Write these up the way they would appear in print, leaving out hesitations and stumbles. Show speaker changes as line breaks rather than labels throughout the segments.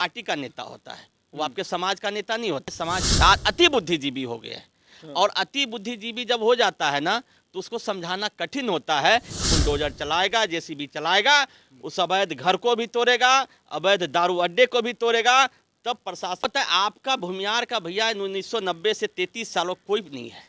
Party का नेता होता है, वो आपके समाज का नेता नहीं होता। समाज अति बुद्धिजीवी हो गया है और अति बुद्धिजीवी जब हो जाता है ना तो उसको समझाना कठिन होता है। बुलडोजर चलाएगा, जेसीबी चलाएगा, उस अवैध घर को भी तोड़ेगा, अवैध दारू अड्डे को भी तोड़ेगा, तब प्रशासन पता है आपका भूमियार का भैया 1990 से 33 सालों कोई भी नहीं है।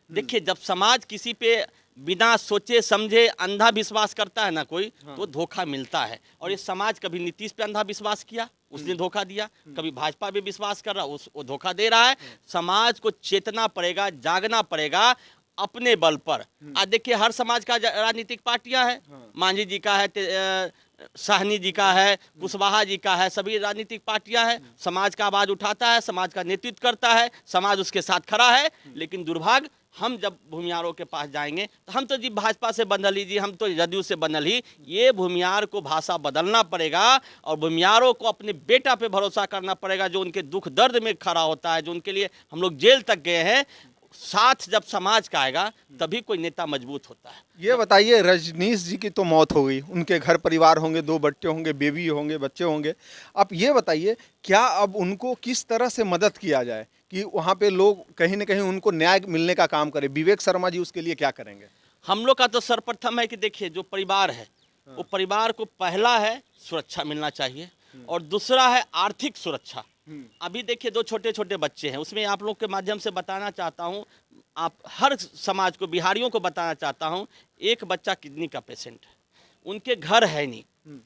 देखिए जब समाज किसी पे बिना सोचे समझे अंधा विश्वास करता है ना कोई, तो धोखा मिलता है। और ये समाज कभी नीतीश पे अंधा विश्वास किया, उसने धोखा दिया, कभी भाजपा पे विश्वास कर रहा, वो धोखा दे रहा है। समाज को चेतना पड़ेगा, जागना पड़ेगा अपने बल पर। आज देखिए हर समाज का राजनीतिक पार्टियां हैं, मांझी जी का है, साहनी जी का है, कुशवाहा जी का है, सभी राजनीतिक पार्टियां हैं। समाज का आवाज उठाता है, समाज का नेतृत्व करता है, समाज उसके साथ खड़ा है। लेकिन दुर्भाग्य हम जब भूमियारों के पास जाएंगे तो हम तो जी भाजपा से बंधल ही, जी हम तो जदयू से बंधल ही। ये भूमियार को भाषा बदलना पड़ेगा और भूमियारों को अपने बेटा पे भरोसा करना पड़ेगा, जो उनके दुख दर्द में खड़ा होता है, जो उनके लिए हम लोग जेल तक गए हैं। साथ जब समाज का आएगा तभी कोई नेता मजबूत होता है।
ये बताइए, रजनीश जी की तो मौत हो गई, उनके घर परिवार होंगे, 2 बच्चे होंगे, बेबी होंगे, बच्चे होंगे। आप ये बताइए क्या अब उनको किस तरह से मदद किया जाए कि वहाँ पे लोग कहीं ना कहीं उनको न्याय मिलने का काम करें? विवेक शर्मा जी उसके लिए क्या करेंगे?
हम लोग का तो सर्वप्रथम है कि देखिए जो परिवार है वो परिवार को पहला है सुरक्षा मिलना चाहिए और दूसरा है आर्थिक सुरक्षा। अभी देखिए 2 छोटे छोटे बच्चे हैं, उसमें आप लोग के माध्यम से बताना चाहता हूँ, आप हर समाज को, बिहारियों को बताना चाहता हूँ, एक बच्चा किडनी का पेशेंट है, उनके घर है नहीं।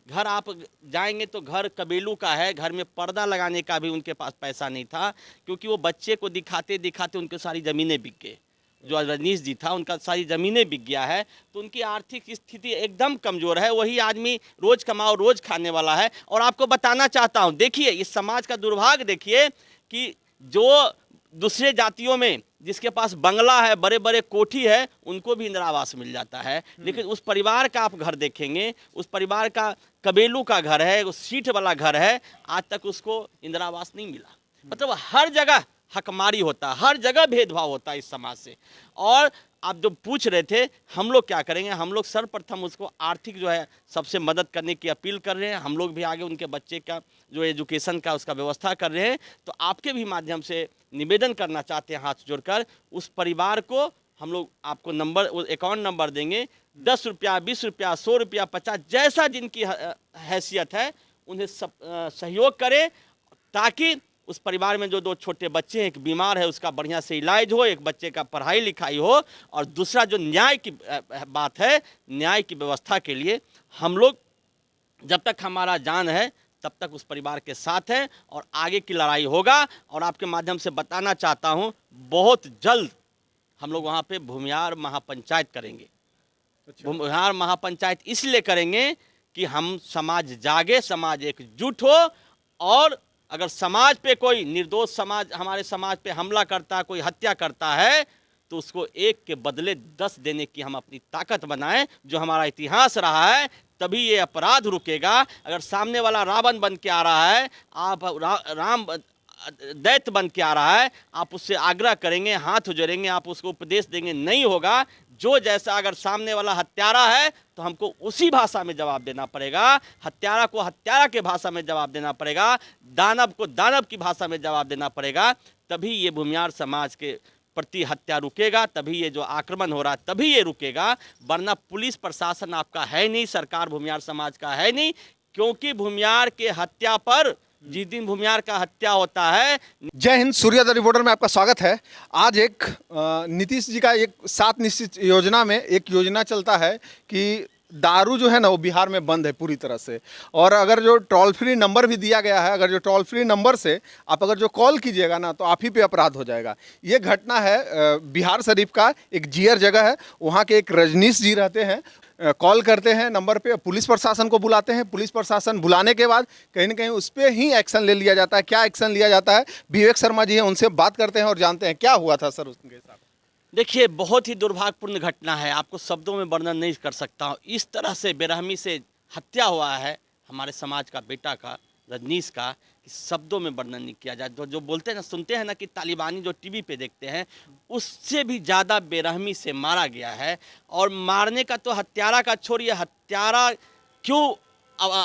घर आप जाएंगे तो घर कबीलू का है, घर में पर्दा लगाने का भी उनके पास पैसा नहीं था, क्योंकि वो बच्चे को दिखाते दिखाते उनकी सारी ज़मीनें बिक गई। जो रजनीश जी था उनका सारी ज़मीनें बिक गया है, तो उनकी आर्थिक स्थिति एकदम कमज़ोर है। वही आदमी रोज़ कमाओ रोज़ खाने वाला है। और आपको बताना चाहता हूँ, देखिए इस समाज का दुर्भाग्य देखिए कि जो दूसरे जातियों में जिसके पास बंगला है, बड़े बड़े कोठी है, उनको भी इंदिरा आवास मिल जाता है। लेकिन उस परिवार का आप घर देखेंगे, उस परिवार का कबीलू का घर है, उस सीट वाला घर है, आज तक उसको इंदिरा आवास नहीं मिला। मतलब हर जगह हकमारी होता है, हर जगह भेदभाव होता है इस समाज से। और आप जो पूछ रहे थे हम लोग क्या करेंगे, हम लोग सर्वप्रथम उसको आर्थिक जो है सबसे मदद करने की अपील कर रहे हैं। हम लोग भी आगे उनके बच्चे का जो एजुकेशन का उसका व्यवस्था कर रहे हैं। तो आपके भी माध्यम से निवेदन करना चाहते हैं हाथ जोड़कर, उस परिवार को हम लोग आपको नंबर, अकाउंट नंबर देंगे। 10 रुपया, 20 रुपया, 100 रुपया, 50, जैसा जिनकी हैसियत है उन्हें सब सहयोग करें, ताकि उस परिवार में जो 2 छोटे बच्चे हैं, एक बीमार है उसका बढ़िया से इलाज हो, एक बच्चे का पढ़ाई लिखाई हो, और दूसरा जो न्याय की बात है, न्याय की व्यवस्था के लिए हम लोग जब तक हमारा जान है तब तक उस परिवार के साथ हैं और आगे की लड़ाई होगा। और आपके माध्यम से बताना चाहता हूं, बहुत जल्द हम लोग वहां पे भूमियार महापंचायत करेंगे। भूमियार महापंचायत इसलिए करेंगे कि हम समाज जागे, समाज एकजुट हो, और अगर समाज पे कोई निर्दोष समाज हमारे समाज पे हमला करता है, कोई हत्या करता है, तो उसको 1 के बदले 10 देने की हम अपनी ताकत बनाएं, जो हमारा इतिहास रहा है। तभी ये अपराध रुकेगा। अगर सामने वाला रावण बन के आ रहा है, आप राम दैत्य बन के आ रहा है, आप उससे आग्रह करेंगे, हाथ जोड़ेंगे, आप उसको उपदेश देंगे, नहीं होगा। जो जैसा अगर सामने वाला हत्यारा है तो हमको उसी भाषा में जवाब देना पड़ेगा, हत्यारा को हत्यारा के भाषा में जवाब देना पड़ेगा, दानव को दानव की भाषा में जवाब देना पड़ेगा। तभी ये भूमियार समाज के प्रति हत्या रुकेगा, तभी ये जो आक्रमण हो रहा है तभी ये रुकेगा। वरना पुलिस प्रशासन आपका है नहीं, सरकार भूमियार समाज का है नहीं, क्योंकि भूमियार के हत्या पर जिस दिन भूमियार का हत्या होता है।
जय हिंद, सूर्योदय रिपोर्टर में आपका स्वागत है। आज एक नीतीश जी का एक 7 निश्चित योजना में एक योजना चलता है कि दारू जो है ना वो बिहार में बंद है पूरी तरह से। और अगर जो टोल फ्री नंबर भी दिया गया है, अगर जो टोल फ्री नंबर से आप अगर जो कॉल कीजिएगा ना तो आप ही पे अपराध हो जाएगा। ये घटना है बिहार शरीफ का एक जियर जगह है, वहाँ के एक रजनीश जी रहते हैं। कॉल करते हैं नंबर पे, पुलिस प्रशासन को बुलाते हैं, पुलिस प्रशासन बुलाने के बाद कहीं ना कहीं उस पर ही एक्शन ले लिया जाता है। क्या एक्शन लिया जाता है, विवेक शर्मा जी हैं, उनसे बात करते हैं और जानते हैं क्या हुआ था सर उनके साथ।
देखिए बहुत ही दुर्भाग्यपूर्ण घटना है, आपको शब्दों में वर्णन नहीं कर सकता हूँ। इस तरह से बेरहमी से हत्या हुआ है हमारे समाज का बेटा का, रजनीश का, कि शब्दों में वर्णन नहीं किया जाए। जो बोलते हैं ना, सुनते हैं ना कि तालिबानी जो टीवी पे देखते हैं, उससे भी ज़्यादा बेरहमी से मारा गया है। और मारने का तो हत्यारा का छोड़िए, हत्यारा क्यों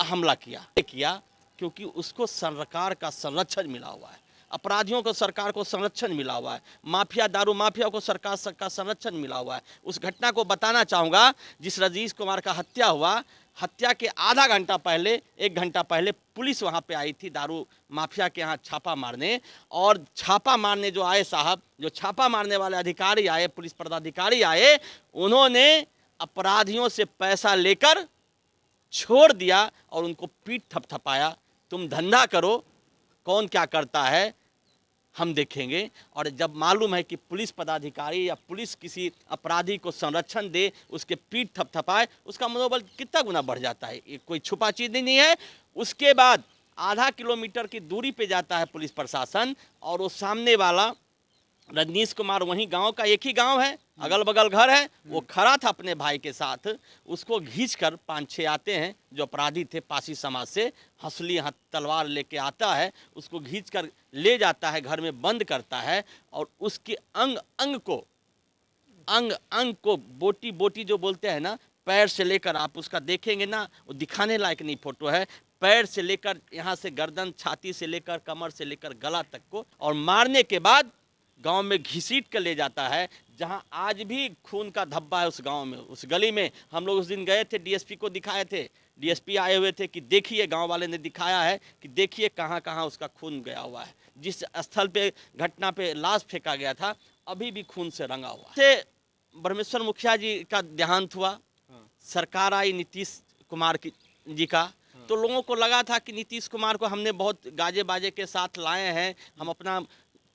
हमला किया क्योंकि उसको सरकार का संरक्षण मिला हुआ है, अपराधियों को सरकार को संरक्षण मिला हुआ है, माफिया दारू माफिया को सरकार का संरक्षण मिला हुआ है। उस घटना को बताना चाहूँगा, जिस रजनीश कुमार का हत्या हुआ, हत्या के आधा घंटा पहले, 1 घंटा पहले पुलिस वहाँ पे आई थी दारू माफिया के यहाँ छापा मारने। और छापा मारने जो आए साहब, जो छापा मारने वाले अधिकारी आए, पुलिस पदाधिकारी आए, उन्होंने अपराधियों से पैसा लेकर छोड़ दिया और उनको पीठ थपथपाया, तुम धंधा करो, कौन क्या करता है हम देखेंगे। और जब मालूम है कि पुलिस पदाधिकारी या पुलिस किसी अपराधी को संरक्षण दे, उसके पीठ थपथपाए, उसका मनोबल कितना गुना बढ़ जाता है। ये कोई छुपा चीज़ नहीं है। उसके बाद आधा किलोमीटर की दूरी पे जाता है पुलिस प्रशासन, और वो सामने वाला रजनीश कुमार, वहीं गांव का, एक ही गांव है, अगल बगल घर है, वो खड़ा था अपने भाई के साथ, उसको खींचकर 5-6 आते हैं जो अपराधी थे पासी समाज से, हंसली हाथ तलवार लेके आता है, उसको खींचकर ले जाता है, घर में बंद करता है, और उसके अंग अंग को बोटी बोटी जो बोलते हैं ना, पैर से लेकर, आप उसका देखेंगे ना, वो दिखाने लायक नहीं फोटो है, पैर से लेकर यहाँ से गर्दन, छाती से लेकर कमर से लेकर गला तक को, और मारने के बाद गांव में घसीट कर ले जाता है, जहां आज भी खून का धब्बा है उस गांव में, उस गली में। हम लोग उस दिन गए थे, डीएसपी को दिखाए थे, डीएसपी आए हुए थे कि देखिए, गांव वाले ने दिखाया है कि देखिए कहां कहां उसका खून गया हुआ है। जिस स्थल पे घटना पे लाश फेंका गया था, अभी भी खून से रंगा हुआ है। ब्रह्मेश्वर मुखिया जी का देहांत हुआ, सरकार आई नीतीश कुमार जी का, तो लोगों को लगा था कि नीतीश कुमार को हमने बहुत गाजे बाजे के साथ लाए हैं, हम अपना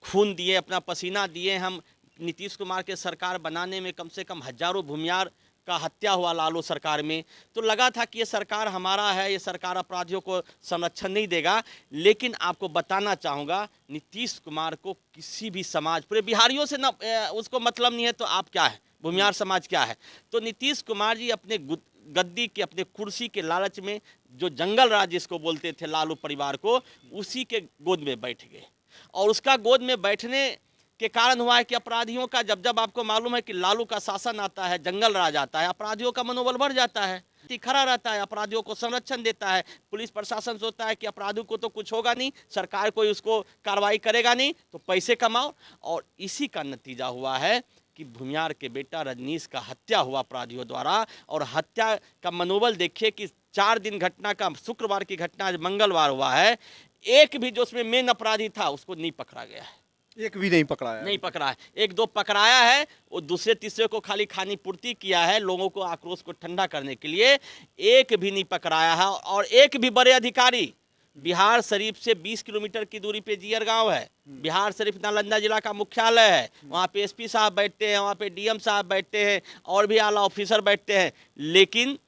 खून दिए, अपना पसीना दिए, हम नीतीश कुमार के सरकार बनाने में कम से कम हजारों भूमियार का हत्या हुआ लालू सरकार में, तो लगा था कि ये सरकार हमारा है, ये सरकार अपराधियों को संरक्षण नहीं देगा। लेकिन आपको बताना चाहूँगा, नीतीश कुमार को किसी भी समाज, पूरे बिहारियों से ना उसको मतलब नहीं है, तो आप क्या है, भूमियार समाज क्या है। तो नीतीश कुमार जी अपने गद्दी के, अपने कुर्सी के लालच में, जो जंगल राज जिसको बोलते थे लालू परिवार को, उसी के गोद में बैठ गए। और उसका गोद में बैठने के कारण हुआ है कि अपराधियों का, जब आपको मालूम है कि लालू का शासन आता है, जंगल राज आता है, अपराधियों का मनोबल बढ़ जाता है, खड़ा रहता है, अपराधियों को संरक्षण देता है। पुलिस प्रशासन सोचता है कि अपराधियों को तो कुछ होगा नहीं, सरकार कोई उसको कार्रवाई करेगा नहीं, तो पैसे कमाओ। और इसी का नतीजा हुआ है कि भूमियार के बेटा रजनीश का हत्या हुआ अपराधियों द्वारा। और हत्या का मनोबल देखिए कि 4 दिन घटना का, शुक्रवार की घटना आज मंगलवार हुआ है, एक भी जो उसमें मेन अपराधी था उसको नहीं पकड़ा गया है,
एक भी नहीं पकड़ा है,
नहीं पकड़ा है। 1-2 पकड़ाया है, वो दूसरे तीसरे को खाली खानी पूर्ति किया है, लोगों को आक्रोश को ठंडा करने के लिए, एक भी नहीं पकड़ाया है। और एक भी बड़े अधिकारी, बिहार शरीफ से 20 किलोमीटर की दूरी पे जियर गांव है, बिहार शरीफ नालंदा जिला का मुख्यालय है, वहाँ पे एसपी साहब बैठते हैं, वहाँ पे डीएम साहब बैठते हैं, और भी आला ऑफिसर बैठते हैं। लेकिन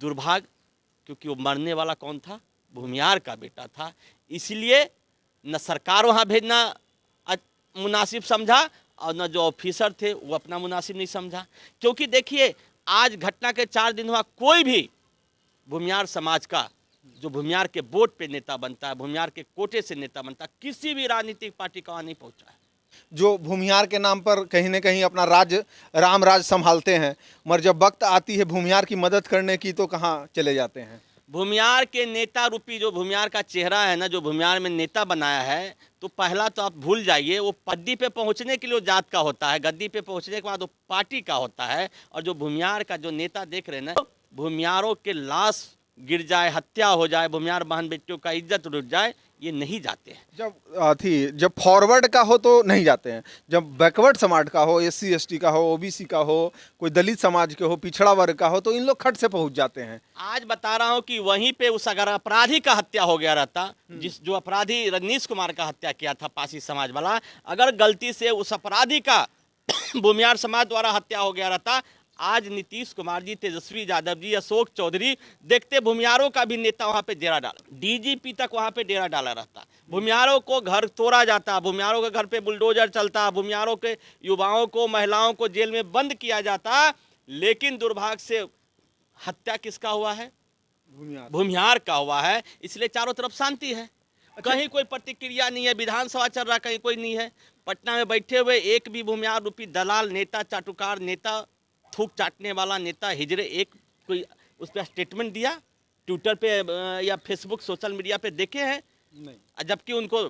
दुर्भाग्य, क्योंकि वो मरने वाला कौन था, भूमियार का बेटा था, इसलिए न सरकार वहाँ भेजना मुनासिब समझा, और न जो ऑफिसर थे वो अपना मुनासिब नहीं समझा। क्योंकि देखिए, आज घटना के 4 दिन हुआ, कोई भी भूमियार समाज का, जो भूमियार के वोट पे नेता बनता है, भूमियार के कोटे से नेता बनता है, किसी भी राजनीतिक पार्टी का वहाँ नहीं पहुँचा है।
जो भूमियार के नाम पर कहीं न कहीं अपना राज्य, राम राज संभालते हैं, मगर जब वक्त आती है भूमियार की मदद करने की, तो कहाँ चले जाते हैं।
भूमियार के नेता रूपी, जो भूमियार का चेहरा है ना, जो भूमियार में नेता बनाया है, तो पहला तो आप भूल जाइए, वो गद्दी पे पहुंचने के लिए जात का होता है, गद्दी पे पहुंचने के बाद वो पार्टी का होता है। और जो भूमियार का जो नेता देख रहे हैं ना, भूमियारों के लाश गिर जाए, हत्या हो जाए, भूमियार बहन बेटियों का इज्जत रुक जाए, ये नहीं जाते हैं।
जब फॉरवर्ड का हो तो नहीं जाते हैं, जब बैकवर्ड समाज का हो, SC ST का हो, OBC का हो, कोई दलित समाज के हो, पिछड़ा वर्ग का हो, तो इन लोग खट से पहुंच जाते हैं।
आज बता रहा हूं कि वहीं पे उस, अगर अपराधी का हत्या हो गया रहता, जो अपराधी रजनीश कुमार का हत्या किया था पासी समाज वाला, अगर गलती से उस अपराधी का भूमियार समाज द्वारा हत्या हो गया रहता, आज नीतीश कुमार जी, तेजस्वी यादव जी, अशोक चौधरी देखते भूमियारों का भी नेता वहाँ पे डेरा डाला, DGP तक वहाँ पे डेरा डाला रहता, भूमियारों को घर तोड़ा जाता, भूमियारों के घर पे बुलडोजर चलता, भूमियारों के युवाओं को, महिलाओं को जेल में बंद किया जाता। लेकिन दुर्भाग्य से हत्या किसका हुआ है, भूमियार का हुआ है। इसलिए चारों तरफ शांति है, कहीं कोई प्रतिक्रिया नहीं है, विधानसभा चल रहा, कहीं कोई नहीं है। पटना में बैठे हुए एक भी भूमियार रूपी दलाल नेता, चाटुकार नेता, थूक चाटने वाला नेता, हिजड़े, एक कोई उस पर स्टेटमेंट दिया, ट्विटर पे या फेसबुक सोशल मीडिया पे देखे हैं?
नहीं।
जबकि उनको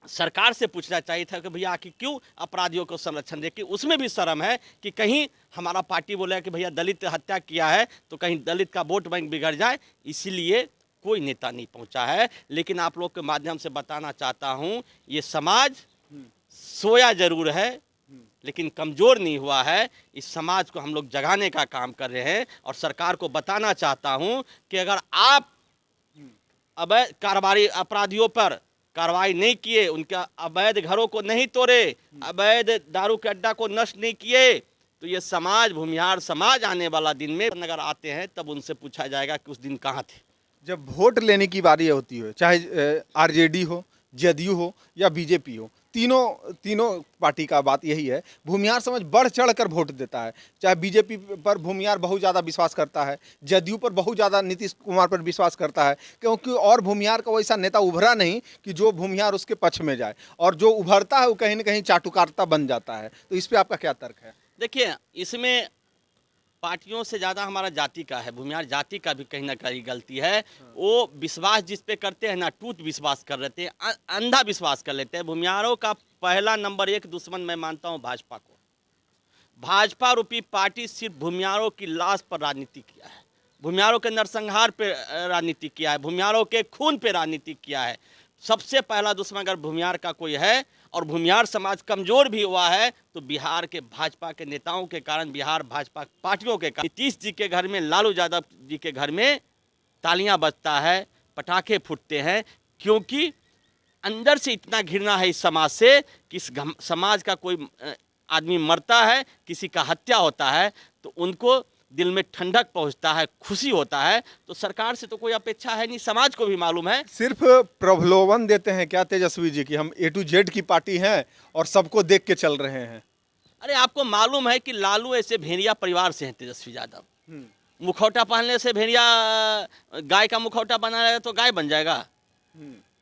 सरकार से पूछना चाहिए था कि भैया आखिर क्यों अपराधियों को संरक्षण दे, कि उसमें भी शर्म है कि कहीं हमारा पार्टी बोला कि भैया दलित हत्या किया है तो कहीं दलित का वोट बैंक बिगड़ जाए, इसीलिए कोई नेता नहीं पहुंचा है। लेकिन आप लोग के माध्यम से बताना चाहता हूं, ये समाज सोया जरूर है लेकिन कमज़ोर नहीं हुआ है। इस समाज को हम लोग जगाने का काम कर रहे हैं और सरकार को बताना चाहता हूं कि अगर आप अवैध कारोबारी अपराधियों पर कार्रवाई नहीं किए, उनका अवैध घरों को नहीं तोड़े, अवैध दारू के अड्डा को नष्ट नहीं किए, तो ये समाज, भूमिहार समाज आने वाला दिन में नगर आते हैं तब उनसे पूछा जाएगा कि उस दिन कहाँ थे।
जब वोट लेने की बारी होती है, चाहे आरजेडी हो, जदयू हो या बीजेपी हो, तीनों पार्टी का बात यही है, भूमिहार समाज बढ़ चढ़ कर वोट देता है। चाहे बीजेपी पर भूमिहार बहुत ज़्यादा विश्वास करता है, जदयू पर बहुत ज़्यादा नीतीश कुमार पर विश्वास करता है, क्योंकि और भूमिहार का वैसा नेता उभरा नहीं कि जो भूमिहार उसके पक्ष में जाए, और जो उभरता है वो कहीं ना कहीं चाटुकारिता बन जाता है। तो इस पर आपका क्या तर्क है?
देखिए, इसमें पार्टियों से ज़्यादा हमारा जाति का है, भूमिहार जाति का भी कहीं ना कहीं गलती है। वो विश्वास जिस पे करते हैं ना, टूट विश्वास कर लेते हैं, अंधा विश्वास कर लेते हैं। भूमिहारों का पहला नंबर 1 दुश्मन मैं मानता हूँ भाजपा को। भाजपा रूपी पार्टी सिर्फ भूमिहारों की लाश पर राजनीति किया है, भूमिहारों के नरसंहार पे राजनीति किया है, भूमिहारों के खून पे राजनीति किया है। सबसे पहला दुश्मन अगर भूमिहार का कोई है और भूमिहार समाज कमज़ोर भी हुआ है तो बिहार के भाजपा के नेताओं के कारण, बिहार भाजपा पार्टियों के कारण। नीतीश जी के घर में, लालू यादव जी के घर में तालियां बजता है, पटाखे फूटते हैं, क्योंकि अंदर से इतना घृणा है इस समाज से कि इस समाज का कोई आदमी मरता है, किसी का हत्या होता है तो उनको दिल में ठंडक पहुंचता है, खुशी होता है। तो सरकार से तो कोई अपेक्षा है नहीं, समाज को भी मालूम है।
सिर्फ प्रलोभन देते हैं क्या तेजस्वी जी की हम A to Z की पार्टी हैं और सबको देख के चल रहे हैं?
अरे आपको मालूम है कि लालू ऐसे भेड़िया परिवार से हैं तेजस्वी यादव। मुखौटा पहनने से भेड़िया, गाय का मुखौटा बना रहेगा तो गाय बन जाएगा।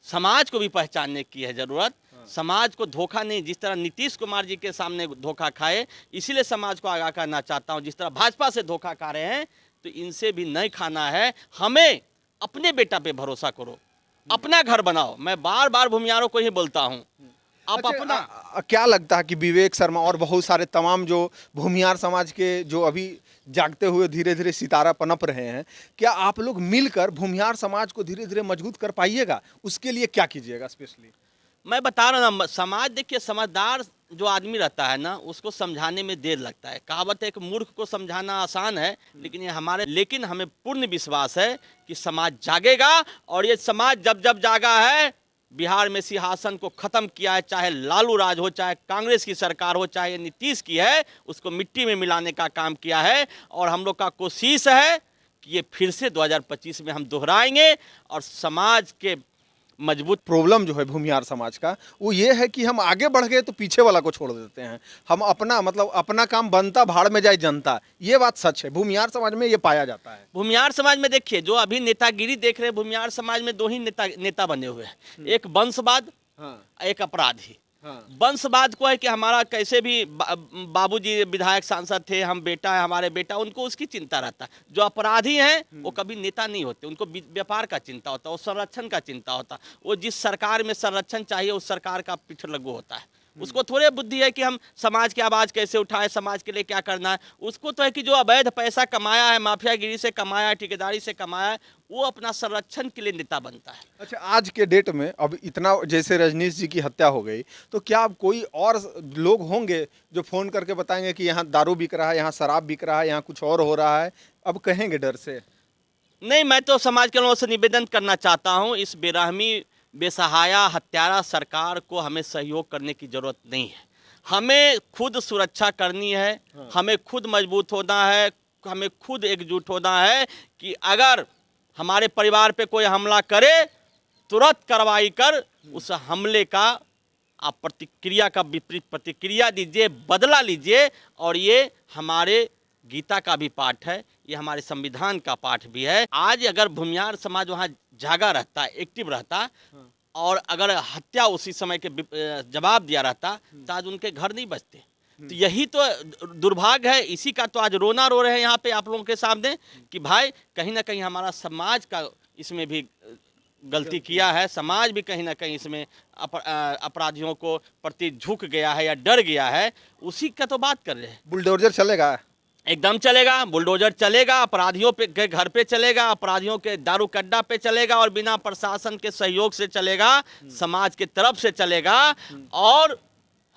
समाज को भी पहचानने की है जरूरत, समाज को धोखा नहीं, जिस तरह नीतीश कुमार जी के सामने धोखा खाए, इसीलिए समाज को आगाह करना चाहता हूं। जिस तरह भाजपा से धोखा खा रहे हैं तो इनसे भी नहीं खाना है। हमें अपने बेटा पे भरोसा करो, अपना घर बनाओ। मैं बार बार भूमिहारों को ही बोलता हूं, आप अपना।
क्या लगता है कि विवेक शर्मा और बहुत सारे तमाम जो भूमिहार समाज के जो अभी जागते हुए धीरे धीरे सितारा पनप रहे हैं, क्या आप लोग मिलकर भूमिहार समाज को धीरे धीरे मजबूत कर पाइएगा? उसके लिए क्या कीजिएगा स्पेशली?
मैं बता रहा ना, समाज, देखिए समझदार जो आदमी रहता है ना, उसको समझाने में देर लगता है। कहावत है कि मूर्ख को समझाना आसान है, लेकिन हमें पूर्ण विश्वास है कि समाज जागेगा। और ये समाज जब जब जागा है, बिहार में सिंहासन को खत्म किया है, चाहे लालू राज हो, चाहे कांग्रेस की सरकार हो, चाहे नीतीश की है, उसको मिट्टी में मिलाने का काम किया है। और हम लोग का कोशिश है कि ये फिर से 2025 में हम दोहराएंगे और समाज के मजबूत।
प्रॉब्लम जो है भूमिहार समाज का वो ये है कि हम आगे बढ़ गए तो पीछे वाला को छोड़ देते हैं। हम अपना काम बनता, भाड़ में जाए जनता। ये बात सच है, भूमिहार समाज में ये पाया जाता है।
भूमिहार समाज में देखिए, जो अभी नेतागिरी देख रहे हैं, भूमिहार समाज में 2 ही नेता बने हुए हैं, एक वंशवाद, एक अपराधी। वंशवाद को है कि हमारा कैसे भी बाबूजी विधायक सांसद थे, हम बेटा है, हमारे बेटा, उनको उसकी चिंता रहता है। जो अपराधी हैं वो कभी नेता नहीं होते, उनको व्यापार का चिंता होता है, वो संरक्षण का चिंता होता है। वो जिस सरकार में संरक्षण चाहिए उस सरकार का पीठ लगू होता है। उसको थोड़े बुद्धि है कि हम समाज की आवाज़ कैसे उठाएं, समाज के लिए क्या करना है। उसको तो है कि जो अवैध पैसा कमाया है, माफियागिरी से कमाया है, ठेकेदारी से कमाया है, वो अपना संरक्षण के लिए नेता बनता है।
अच्छा, आज के डेट में अब इतना, जैसे रजनीश जी की हत्या हो गई, तो क्या अब कोई और लोग होंगे जो फ़ोन करके बताएंगे कि यहाँ दारू बिक रहा है, यहाँ शराब बिक रहा है, यहाँ कुछ और हो रहा है? अब कहेंगे डर से?
नहीं, मैं तो समाज के लोगों से निवेदन करना चाहता हूँ, इस बेरहमी, बेसहाया, हत्यारा सरकार को हमें सहयोग करने की ज़रूरत नहीं है। हमें खुद सुरक्षा करनी है, हमें खुद मजबूत होना है, हमें खुद एकजुट होना है कि अगर हमारे परिवार पे कोई हमला करे, तुरंत कार्रवाई कर उस हमले का आप प्रतिक्रिया का विपरीत प्रतिक्रिया दीजिए, बदला लीजिए। और ये हमारे गीता का भी पाठ है, ये हमारे संविधान का पाठ भी है। आज अगर भूमिहार समाज वहाँ जागा रहता, एक्टिव रहता, और अगर हत्या उसी समय के जवाब दिया रहता, तो आज उनके घर नहीं बचते। तो यही तो दुर्भाग्य है। इसी का तो आज रोना रो रहे हैं यहाँ पे आप लोगों के सामने कि भाई कहीं ना कहीं हमारा समाज का इसमें भी गलती किया है। समाज भी कहीं ना कहीं इसमें अपराधियों को प्रति झुक गया है या डर गया है, उसी का तो बात कर रहे हैं।
बुलडोजर चलेगा?
एकदम चलेगा, बुलडोजर चलेगा, अपराधियों पे के घर पे चलेगा, अपराधियों के दारू कड्डा पे चलेगा और बिना प्रशासन के सहयोग से चलेगा, समाज के तरफ से चलेगा। और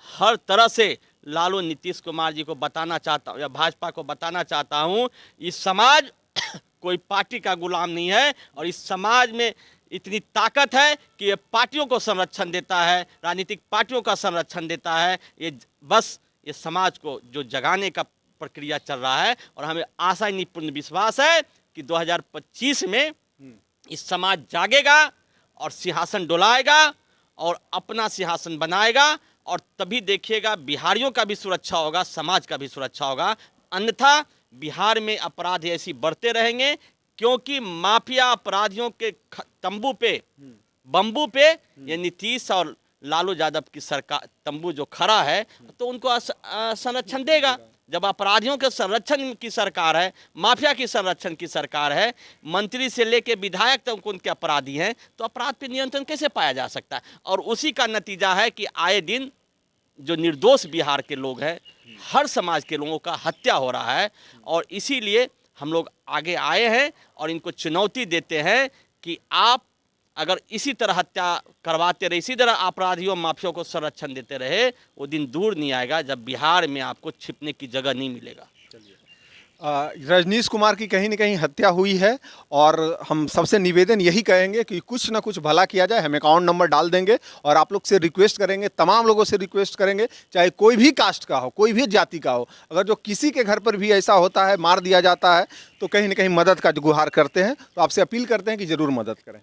हर तरह से लालू नीतीश कुमार जी को बताना चाहता हूँ या भाजपा को बताना चाहता हूँ, इस समाज कोई पार्टी का गुलाम नहीं है और इस समाज में इतनी ताकत है कि ये पार्टियों को संरक्षण देता है, राजनीतिक पार्टियों का संरक्षण देता है। ये बस ये समाज को जो जगाने का प्रक्रिया चल रहा है और हमें आशा निपूर्ण विश्वास है कि 2025 में इस समाज जागेगा और सिंहासन डोलाएगा और अपना सिंहासन बनाएगा। और तभी देखिएगा बिहारियों का भी सुरक्षा होगा, समाज का भी सुरक्षा होगा। अन्यथा बिहार में अपराध ऐसी बढ़ते रहेंगे, क्योंकि माफिया अपराधियों के तंबू पे बम्बू पे ये नीतीश और लालू यादव की सरकार तंबू जो खड़ा है तो उनको संरक्षण देगा। जब अपराधियों के संरक्षण की सरकार है, माफिया की संरक्षण की सरकार है, मंत्री से लेके विधायक तक उनके अपराधी हैं, तो अपराध पे नियंत्रण कैसे पाया जा सकता है? और उसी का नतीजा है कि आए दिन जो निर्दोष बिहार के लोग हैं, हर समाज के लोगों का हत्या हो रहा है। और इसीलिए हम लोग आगे आए हैं और इनको चुनौती देते हैं कि आप अगर इसी तरह हत्या करवाते रहे, इसी तरह अपराधियों माफियों को संरक्षण देते रहे, वो दिन दूर नहीं आएगा जब बिहार में आपको छिपने की जगह नहीं मिलेगा।
रजनीश कुमार की कहीं न कहीं हत्या हुई है और हम सबसे निवेदन यही कहेंगे कि कुछ ना कुछ भला किया जाए। हम अकाउंट नंबर डाल देंगे और आप लोग से रिक्वेस्ट करेंगे, तमाम लोगों से रिक्वेस्ट करेंगे, चाहे कोई भी कास्ट का हो, कोई भी जाति का हो, अगर जो किसी के घर पर भी ऐसा होता है, मार दिया जाता है, तो कहीं ना कहीं मदद का गुहार करते हैं। तो आपसे अपील करते हैं कि ज़रूर मदद करें।